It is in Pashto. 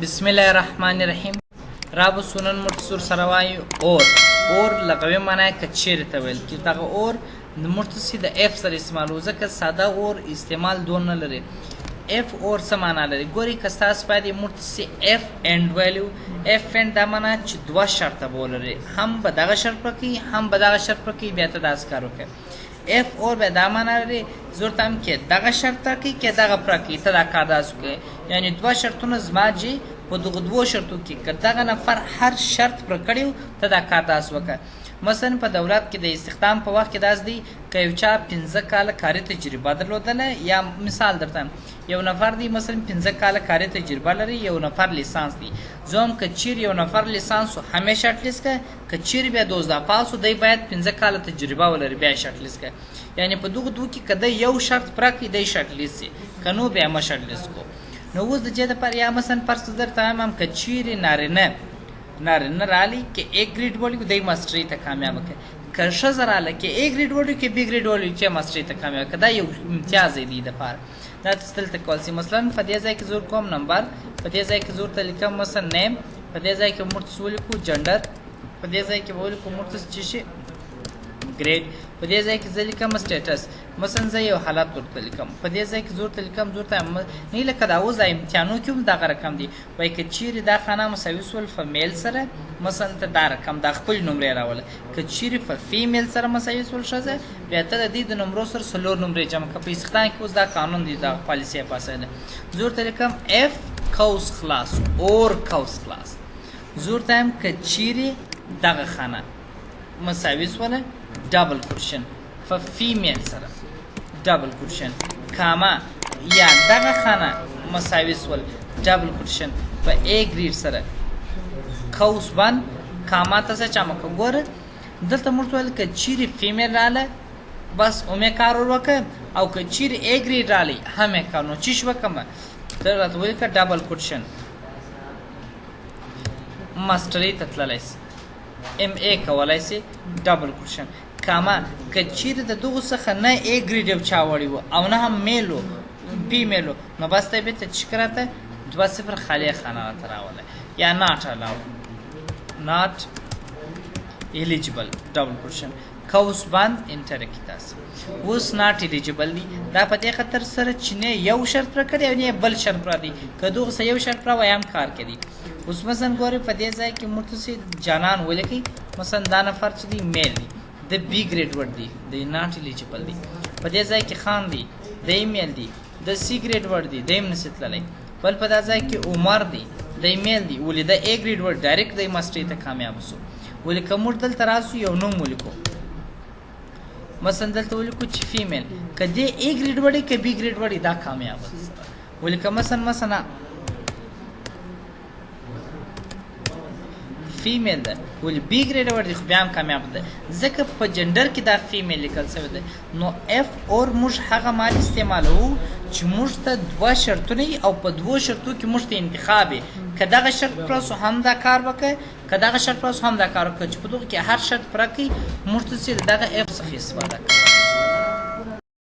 बिस्मिल्लाहिर्रहमानिर्रहीम राब सुनन मुर्तसुर सरवाई और लغوي معنی کچیر ته ویل کی دغه اور مرتسی د اف سره استعمالو ځکه ساده اور استعمال دون نه لري اف اور څه معنی لري ګوري کستاس باندې مرتسی اف اند ویلیو اف اند د معنی چې دوه شرطه بولري هم به دغه شرط پکې هم به دغه شرط پکې بیا ته داس کارو کوي اف اور به د معنی لري زورت هم کې دغه شرط کې کې دغه پرکې ته دا کار داس کوي یعنی دوه شرطونه زماجي په دغه دوه شرطو کې کداغه نفر هر شرط پر کړیو ته دا کار داس وکړه مثلا په دولت کې د استخدام په وخت کې داس دی که یو چا 15 کاله کاري تجربه درلودله یا مثال درته یو نفر دی مثلا 15 کاله کاري تجربه لري یو نفر لیسانس دی زوم که چیر یو نفر لیسانس همیشه اتلیست که چیر بیا 12 پاسو دی باید 15 کاله تجربه ولري بیا شرط لیست یعنی په دغه دوه کې کده یو شرط پرکې دی شرط لیست کنو بیا ما شرط لیست کو نو اوس د جده پر یا مثلا فرض درته هم که چیر نارینه رالی که ایک گریڈ والی کو دی ماستری ته کامیاب کړي که ښځه راله که ایک گریډ والی کې بی گریډ والی چې ماستری ته کامیاب کړي دا یو امتیاز دی د پاره دا تستل ته کول سي مثلا په دې ځای کې زور کوم نمبر په دې ځای کې زور ته لیکم مثلا نیم په دې ځای کې مرتسول کو جندر په دې ځای کې وول کو مرتس چشي گریډ په دې ځای کې ځل کوم سټیټس مثلا زه یو حالت ورته لیکم په دې ځای کې زور ته لیکم زور ته نه لکه دا اوس امتحانو کې هم دا رقم دی وای که چیرې دا خانه مساوي سول فمیل سره مثلا ته دا رقم د خپل نمرې راوله که چیرې فیمیل سره مساوي سول ښځه بیا ته د دې د نمرو سره څلور نمرې جمع کړه په استخدام کې اوس دا قانون دی دا پالیسي پاسه ده زور ته لیکم اف کوس خلاص اور کوس خلاص زور ته هم که چیرې دغه خانه مساوي سوله ډبل کوشن فیمیل سره ډبل کوشن کاما یا دغه خانه مساوي سول ډبل کوشن په ا گریډ سره قوس بند کاما ته څه چمک ګوره دلته مرته ول ک چیرې فیمیل رااله بس اومه کار وکړه او ک چیرې ا گریډ رااله همه کار نو چیش وکم درته ول ک ډبل کوشن ماستری ته تللی ام ای کولای سي ډبل کوشن کاما که چیرې د دغه څخه نه ا گریډ چا وړي وو او نه هم میلو فیمیلو نو بس ته به ته چکراته 2-0 خالی خانه تراوله یا ناٹ الاو ناٹ الیجیبل ډبل کوشن کوس بند انټر کیتاس اوس ناٹ الیجیبل دی دا په دې خطر سره چې نه یو شرط پر کړی او نه بل شرط پر دی که دغه یو شرط پر وایام کار کوي اوس مثلا ګوري په دې ځای کې مرتسی جانان ولکې مثلا دا نفر چې دی میل دی د بی گریډ ور دی د ناٹ الیجیبل دی په دې ځای کې خان دی د ایمیل دی د سی گریډ ور دی د ایم نسیتللی بل په دا ځای کې عمر دی د ایمیل دی ولې د ا گریډ ور ډایرکټ د ماستری ته کامیاب شو ولې کوم دل تراسو یو نوم ولیکو مثلا دلته ولیکو چې فیمیل کدی ا گریډ وړي ک بی گریډ وړي دا کامیاب ولې کوم مثلا فیمیل ده ول بی گریډ ور خو بیا هم کامیاب ده ځکه په جندر کې دا فیمیل لیکل شوی ده نو اف اور موږ هغه مال استعمالو چې موږ ته دوه شرطونه او په دوه شرطو کې موږ ته انتخاب که دغه شرط پرسو هم دا کار وکړي که دغه شرط پرسو هم دا کار وکړي چې په دغه کې هر شرط پرکې موږ ته دغه اف څخه استفاده کوي